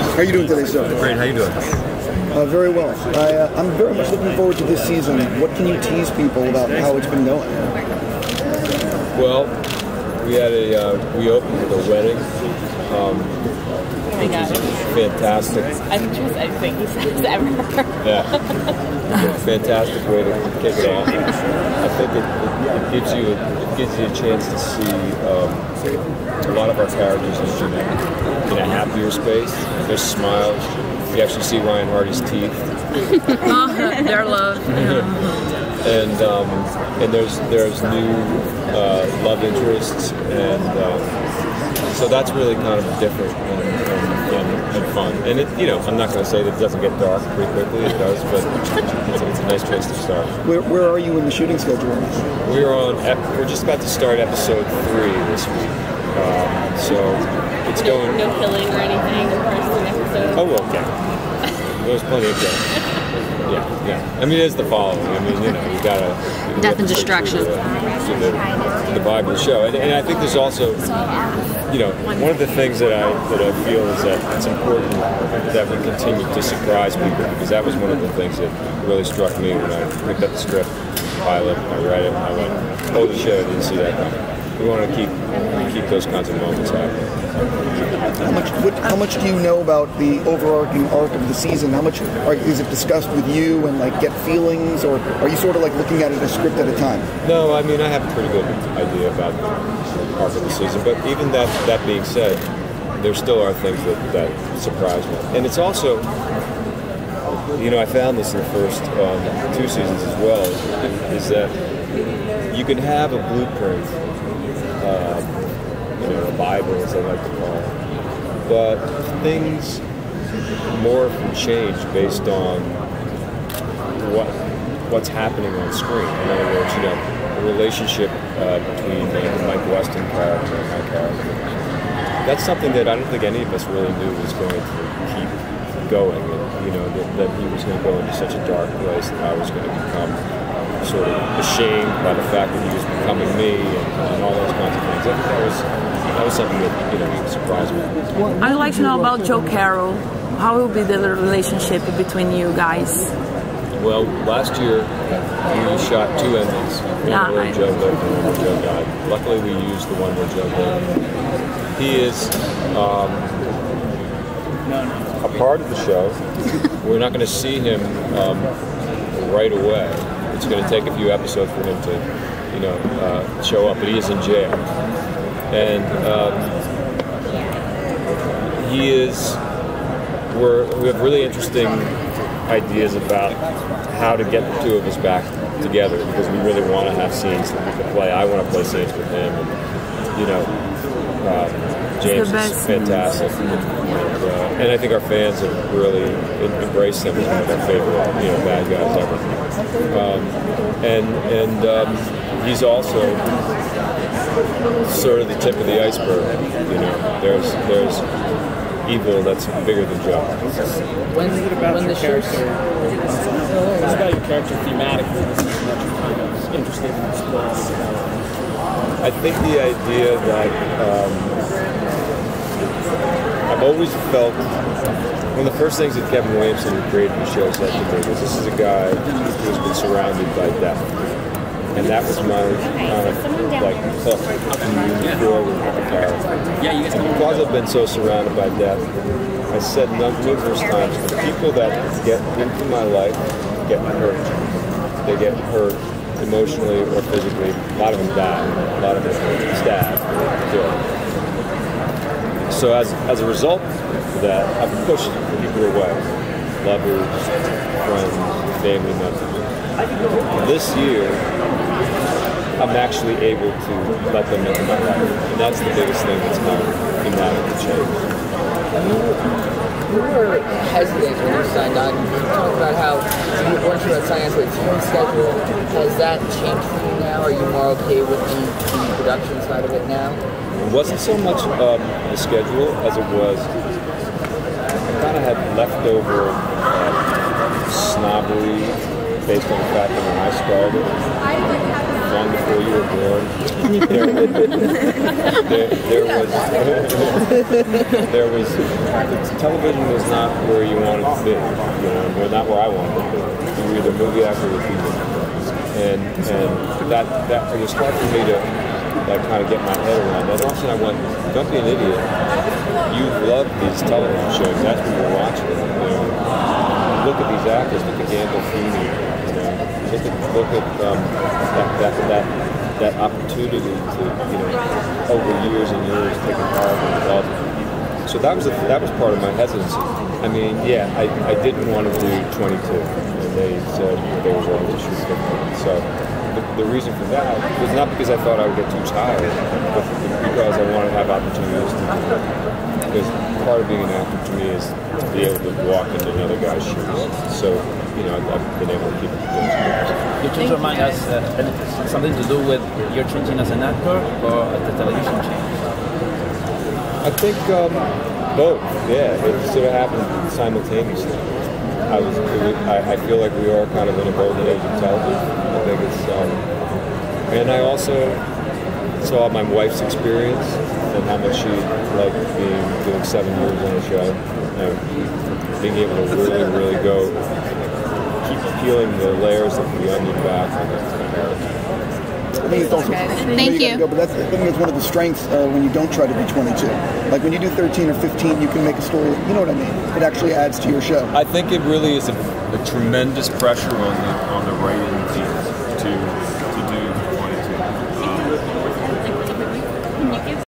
How are you doing today, sir? Great, how you doing? Very well. I'm very much looking forward to this season. What can you tease people about how it's been going? Well, we opened with a wedding. Which is fantastic. I think he says ever. Yeah. Fantastic way to kick it off. I think it gives you a chance to see a lot of our characters in a happier space. There's smiles. You actually see Ryan Hardy's teeth. Their love. And there's new love interests, and so that's really kind of different and fun. And I'm not going to say that it doesn't get dark pretty quickly. It does, but it's a nice place to start. Where are you in the shooting schedule? We're just about to start episode 3 this week. So it's going. No killing or anything in the first episode. Oh, okay. There's plenty of killing. Yeah. I mean, it's the following. I mean, you gotta death and destruction. To the vibe of the show, and I think there's also, one of the things that I feel is that it's important that we continue to surprise people, because that was one of the things that really struck me when I picked up the script, pilot, I read it, and I went, holy shit, I didn't see that coming. We want to keep those kinds of moments happening. How much do you know about the overarching arc of the season? How much is it discussed with you and get feelings, or are you sort of looking at it a script at a time? No, I mean, I have a pretty good idea about the arc of the season, but even that being said, there still are things that surprise me. And it's also, I found this in the first 2 seasons as well, is that you can have a blueprint, a Bible, as I like to call it, but things morph and change based on what's happening on screen. In other words, the relationship between the Mike Weston character and my character. That's something that I don't think any of us really knew was going to keep going, and that he was going to go into such a dark place, that I was going to become sort of ashamed by the fact that he was becoming me, and all those kinds of things. I think that was something that surprised me. I'd like to know about Joe Carroll. How will be the relationship between you guys? Well, last year we shot 2 endings. One where Joe lived and one where Joe died. Luckily, we used the one where Joe lived. He is a part of the show. We're not going to see him right away. It's going to take a few episodes for him to, show up, but he is in jail. And we have really interesting ideas about how to get the 2 of us back together, because we really want to have scenes that we can play. I want to play scenes with him, and James is fantastic, and I think our fans have really embraced him as one of our favorite bad guys ever. He's also sort of the tip of the iceberg. There's evil that's bigger than Joe. What is it about your character? What's about your character thematically that you're kind of interested in exploring? I think the idea that I've always felt, one of the first things that Kevin Williamson, who created the show, said to me was, this is a guy who's been surrounded by death. And that was my hook to move forward with the character. Because I've been so surrounded by death, I said numerous times, the people that get into my life get hurt. They get hurt emotionally or physically. A lot of them die. A lot of them are stabbed or killed. So as a result of that, I've pushed people away. Lovers, friends, family members. This year, I'm actually able to let them into my life. And that's the biggest thing that's kind of thematically changed. You were hesitant when you signed on. You talked about how you weren't sure about signing on to a TV schedule. Has that changed for you now? Are you more okay with the production side of it now? It wasn't so much the schedule as it was, I kind of had leftover snobbery based on the fact that when I started, long before you were born, there was television was not where you wanted to be. Well, not where I wanted to be. You were either a movie actor or TV actor, and that it was hard for me to kind of get my head around that. And also, I went, don't be an idiot. You love these television shows. That's what you're watching. Look at these actors. Look at Gandolfini. Look at that opportunity to over years and years taking part in development. So that was part of my hesitancy. I mean, yeah, I didn't want to do 22, and they said they were willing to shoot 15. So the reason for that was not because I thought I would get too tired, but because I wanted to have opportunities to do it. Because part of being an actor to me is to be able to walk into another guy's shoes. So, I've been able to keep it going. You change your mind as something to do with your changing as an actor or the television change? I think both. Yeah, it sort of happened simultaneously. I feel like we are kind of in a golden age of television. I think it's, and I also saw my wife's experience and how much she liked doing 7 years on the show, and being able to really go, keep peeling the layers of the onion back on America. I think it's also, Thank you. But I think it's one of the strengths when you don't try to be 22. Like when you do 13 or 15, you can make a story. You know what I mean? It actually adds to your show. I think it really is a tremendous pressure on the writing team.